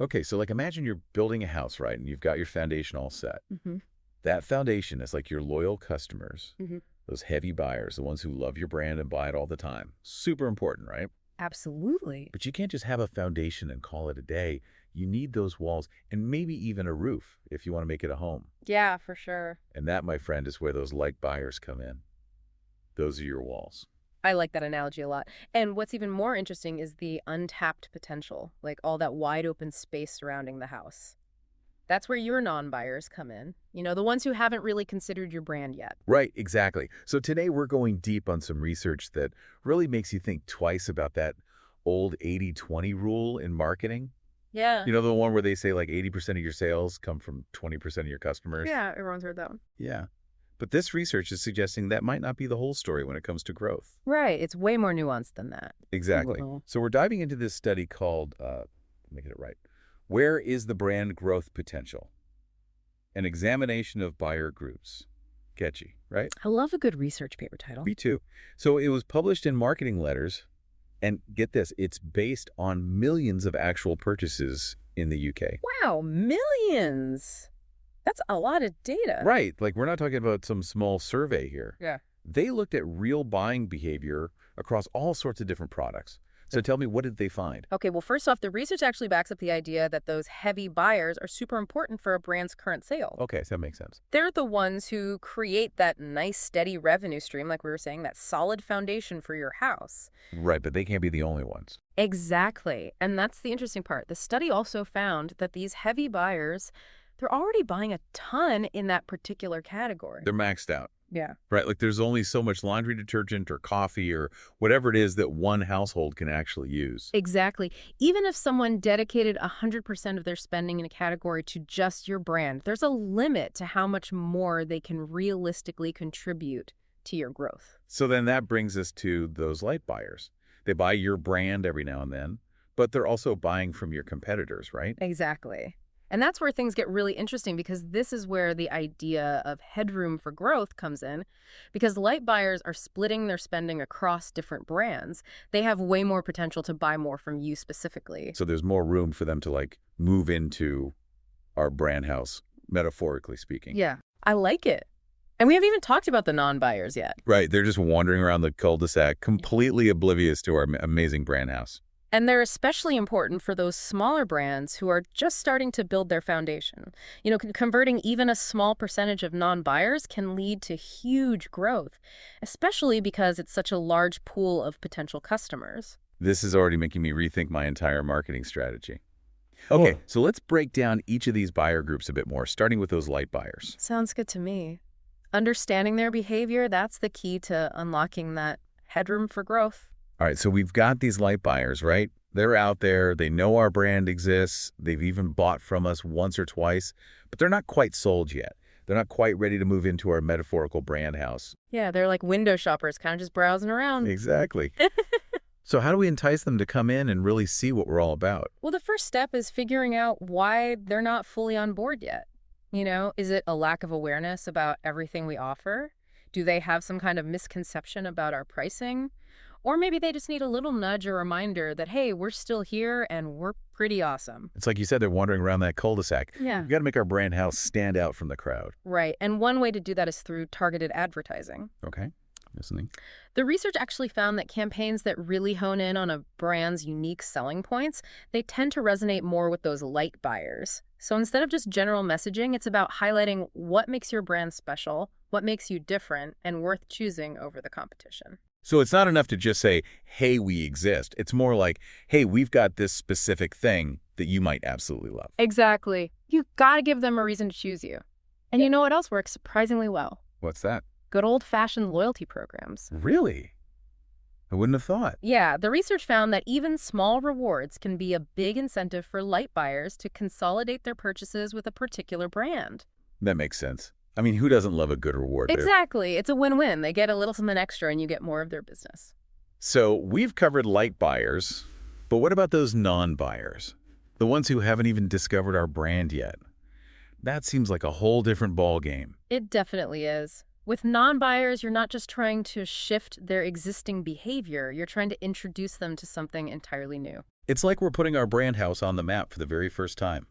Okay, so like imagine you're building a house, right? And you've got your foundation all set. Hmm. That foundation is like your loyal customers, Hmm. those heavy buyers, the ones who love your brand and buy it all the time. Super important, right? Absolutely. But you can't just have a foundation and call it a day. You need those walls and maybe even a roof if you want to make it a home. Yeah, for sure. And that, my friend, is where those light buyers come in. Those are your walls. I like that analogy a lot. And what's even more interesting is the untapped potential, like all that wide open space surrounding the house. That's where your non-buyers come in. The ones who haven't really considered your brand yet. Right, exactly. So today we're going deep on some research that really makes you think twice about that old 80-20 rule in marketing. Yeah. You know, the one where they say like 80% of your sales come from 20% of your customers? Yeah, everyone's heard that one. Yeah. But this research is suggesting that might not be the whole story when it comes to growth. Right. It's way more nuanced than that. Exactly. Well, So we're diving into this study called, making it right, Where is the Brand Growth Potential? An examination of buyer groups. Catchy, right? I love a good research paper title. Me too. So it was published in Marketing Letters, and get this, it's based on millions of actual purchases in the UK. Wow, millions. That's a lot of data. Right, like we're not talking about some small survey here. Yeah. They looked at real buying behavior across all sorts of different products. So tell me, what did they find? Okay, well, first off, the research actually backs up the idea that those heavy buyers are super important for a brand's current sales. Okay, so that makes sense. They're the ones who create that nice, steady revenue stream, like we were saying, that solid foundation for your house. Right, but they can't be the only ones. Exactly. And that's the interesting part. The study also found that these heavy buyers, they're already buying a ton in that particular category. They're maxed out. Yeah. Right, like there's only so much laundry detergent or coffee or whatever it is that one household can actually use. Exactly. Even if someone dedicated 100% of their spending in a category to just your brand, there's a limit to how much more they can realistically contribute to your growth. So then that brings us to those light buyers. They buy your brand every now and then, but they're also buying from your competitors, right? Exactly. And that's where things get really interesting, because this is where the idea of headroom for growth comes in. Because light buyers are splitting their spending across different brands. They have way more potential to buy more from you specifically. So there's more room for them to like move into our brand house, metaphorically speaking. Yeah, I like it. And we haven't even talked about the non-buyers yet. Right, they're just wandering around the cul-de-sac, completely oblivious to our amazing brand house. And they're especially important for those smaller brands who are just starting to build their foundation. Converting even a small percentage of non-buyers can lead to huge growth, especially because it's such a large pool of potential customers. This is already making me rethink my entire marketing strategy. Okay, so let's break down each of these buyer groups a bit more, starting with those light buyers. Sounds good to me. Understanding their behavior, that's the key to unlocking that headroom for growth. All right, so we've got these light buyers, right? They're out there. They know our brand exists. They've even bought from us once or twice, but they're not quite sold yet. They're not quite ready to move into our metaphorical brand house. Yeah, they're like window shoppers, kind of just browsing around. Exactly. So how do we entice them to come in and really see what we're all about? Well, the first step is figuring out why they're not fully on board yet. Is it a lack of awareness about everything we offer? Do they have some kind of misconception about our pricing? Or maybe they just need a little nudge or reminder that, hey, we're still here and we're pretty awesome. It's like you said, they're wandering around that cul-de-sac. Yeah. We've got to make our brand house stand out from the crowd. Right. And one way to do that is through targeted advertising. Okay, listening. The research actually found that campaigns that really hone in on a brand's unique selling points, they tend to resonate more with those light buyers. So instead of just general messaging, it's about highlighting what makes your brand special, what makes you different, and worth choosing over the competition. So it's not enough to just say, hey, we exist. It's more like, hey, we've got this specific thing that you might absolutely love. Exactly. You gotta give them a reason to choose you. And you know what else works surprisingly well? What's that? Good old-fashioned loyalty programs. Really? I wouldn't have thought. Yeah, the research found that even small rewards can be a big incentive for light buyers to consolidate their purchases with a particular brand. That makes sense. I mean, who doesn't love a good reward? Exactly. It's a win-win. They get a little something extra and you get more of their business. So we've covered light buyers, but what about those non-buyers? The ones who haven't even discovered our brand yet? That seems like a whole different ballgame. It definitely is. With non-buyers, you're not just trying to shift their existing behavior, you're trying to introduce them to something entirely new. It's like we're putting our brand house on the map for the very first time.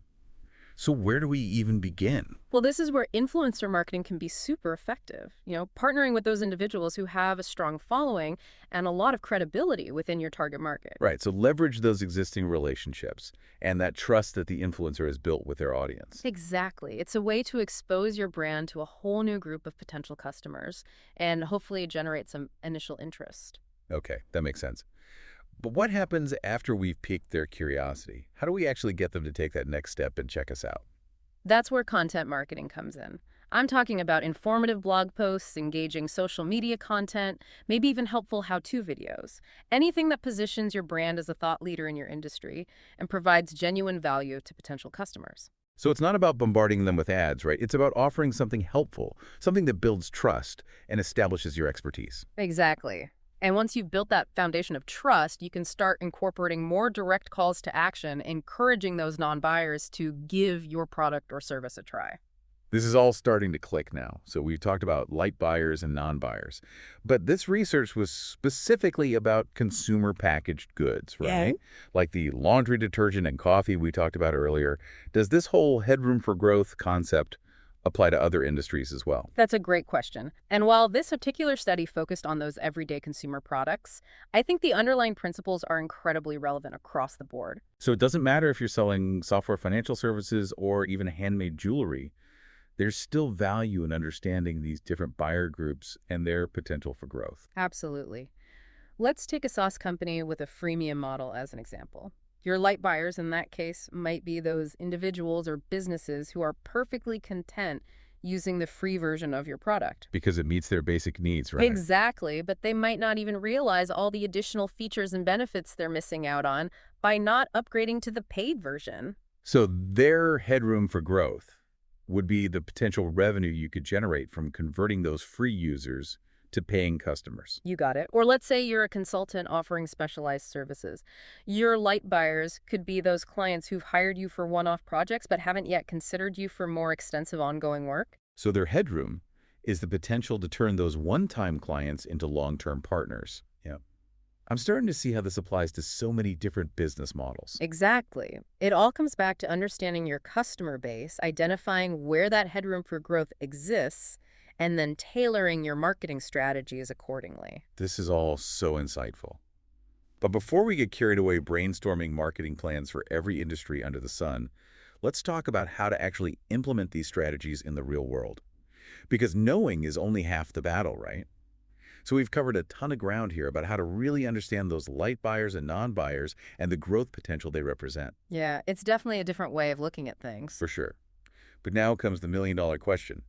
So where do we even begin? Well, this is where influencer marketing can be super effective. Partnering with those individuals who have a strong following and a lot of credibility within your target market. Right, so leverage those existing relationships and that trust that the influencer has built with their audience. Exactly. It's a way to expose your brand to a whole new group of potential customers and hopefully generate some initial interest. Okay, that makes sense. But what happens after we've piqued their curiosity? How do we actually get them to take that next step and check us out? That's where content marketing comes in. I'm talking about informative blog posts, engaging social media content, maybe even helpful how-to videos. Anything that positions your brand as a thought leader in your industry and provides genuine value to potential customers. So it's not about bombarding them with ads, right? It's about offering something helpful, something that builds trust and establishes your expertise. Exactly. And once you've built that foundation of trust, you can start incorporating more direct calls to action, encouraging those non-buyers to give your product or service a try. This is all starting to click now. So we've talked about light buyers and non-buyers. But this research was specifically about consumer packaged goods, Yeah. right? Like the laundry detergent and coffee we talked about earlier. Does this whole headroom for growth concept apply to other industries as well? That's a great question. And while this particular study focused on those everyday consumer products, I think the underlying principles are incredibly relevant across the board. So it doesn't matter if you're selling software financial services or even handmade jewelry. There's still value in understanding these different buyer groups and their potential for growth. Absolutely. Let's take a sauce company with a freemium model as an example. Your light buyers in that case might be those individuals or businesses who are perfectly content using the free version of your product. Because it meets their basic needs, right? Exactly, but they might not even realize all the additional features and benefits they're missing out on by not upgrading to the paid version. So their headroom for growth would be the potential revenue you could generate from converting those free users to paying customers. You got it. Or let's say you're a consultant offering specialized services. Your light buyers could be those clients who've hired you for one-off projects but haven't yet considered you for more extensive ongoing work. So their headroom is the potential to turn those one-time clients into long-term partners. Yeah. I'm starting to see how this applies to so many different business models. Exactly. It all comes back to understanding your customer base, identifying where that headroom for growth exists, and then tailoring your marketing strategies accordingly. This is all so insightful. But before we get carried away brainstorming marketing plans for every industry under the sun, let's talk about how to actually implement these strategies in the real world. Because knowing is only half the battle, right? So we've covered a ton of ground here about how to really understand those light buyers and non-buyers and the growth potential they represent. Yeah, it's definitely a different way of looking at things. For sure. But now comes the million-dollar question.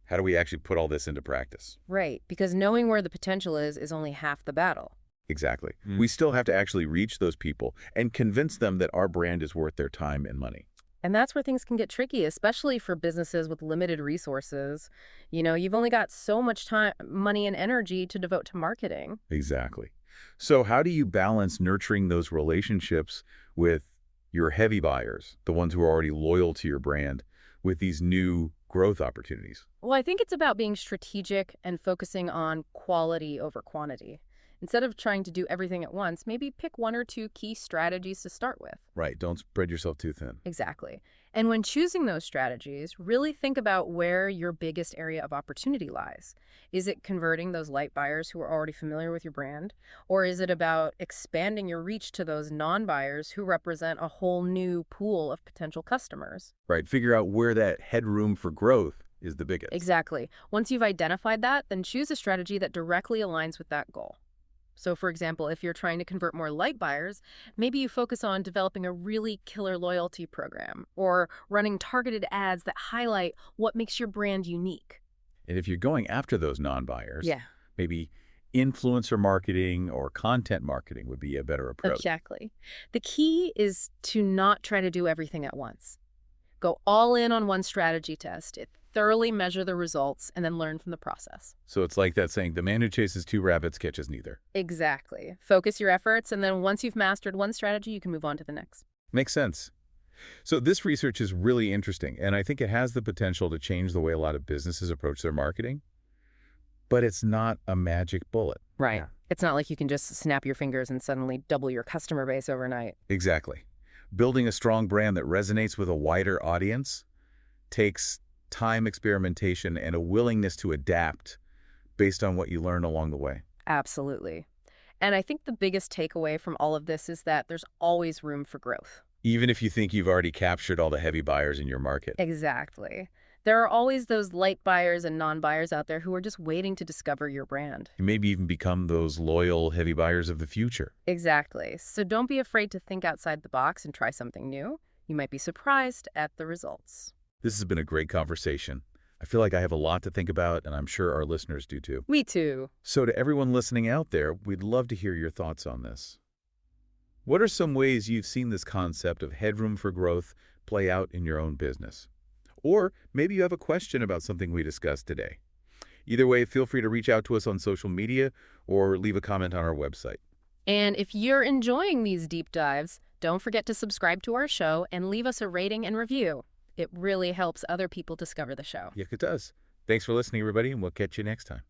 How do we actually put all this into practice? Right, because knowing where the potential is only half the battle. Exactly. We still have to actually reach those people and convince them that our brand is worth their time and money. And that's where things can get tricky, especially for businesses with limited resources. You've only got so much time, money, and energy to devote to marketing. Exactly. So how do you balance nurturing those relationships with your heavy buyers, the ones who are already loyal to your brand, with these new growth opportunities? Well, I think it's about being strategic and focusing on quality over quantity. Instead of trying to do everything at once, maybe pick one or two key strategies to start with. Right. Don't spread yourself too thin. Exactly. And when choosing those strategies, really think about where your biggest area of opportunity lies. Is it converting those light buyers who are already familiar with your brand? Or is it about expanding your reach to those non-buyers who represent a whole new pool of potential customers? Right. Figure out where that headroom for growth is the biggest. Exactly. Once you've identified that, then choose a strategy that directly aligns with that goal. So, for example, if you're trying to convert more light buyers, maybe you focus on developing a really killer loyalty program or running targeted ads that highlight what makes your brand unique. And if you're going after those non-buyers, Yeah, maybe influencer marketing or content marketing would be a better approach. exactly. The key is to not try to do everything at once. Go all in on one strategy, test it, thoroughly measure the results, and then learn from the process. So it's like that saying, the man who chases two rabbits catches neither. Exactly. Focus your efforts, and then once you've mastered one strategy, you can move on to the next. Makes sense. So this research is really interesting, and I think it has the potential to change the way a lot of businesses approach their marketing. But it's not a magic bullet. Right. It's not like you can just snap your fingers and suddenly double your customer base overnight. Exactly. Building a strong brand that resonates with a wider audience takes time, experimentation, and a willingness to adapt based on what you learn along the way. Absolutely. And I think the biggest takeaway from all of this is that there's always room for growth. Even if you think you've already captured all the heavy buyers in your market. Exactly. There are always those light buyers and non-buyers out there who are just waiting to discover your brand. You maybe even become those loyal, heavy buyers of the future. Exactly. So don't be afraid to think outside the box and try something new. You might be surprised at the results. This has been a great conversation. I feel like I have a lot to think about, and I'm sure our listeners do too. Me too. So to everyone listening out there, we'd love to hear your thoughts on this. What are some ways you've seen this concept of headroom for growth play out in your own business? Or maybe you have a question about something we discussed today. Either way, feel free to reach out to us on social media or leave a comment on our website. And if you're enjoying these deep dives, don't forget to subscribe to our show and leave us a rating and review. It really helps other people discover the show. Yeah, it does. Thanks for listening, everybody, and we'll catch you next time.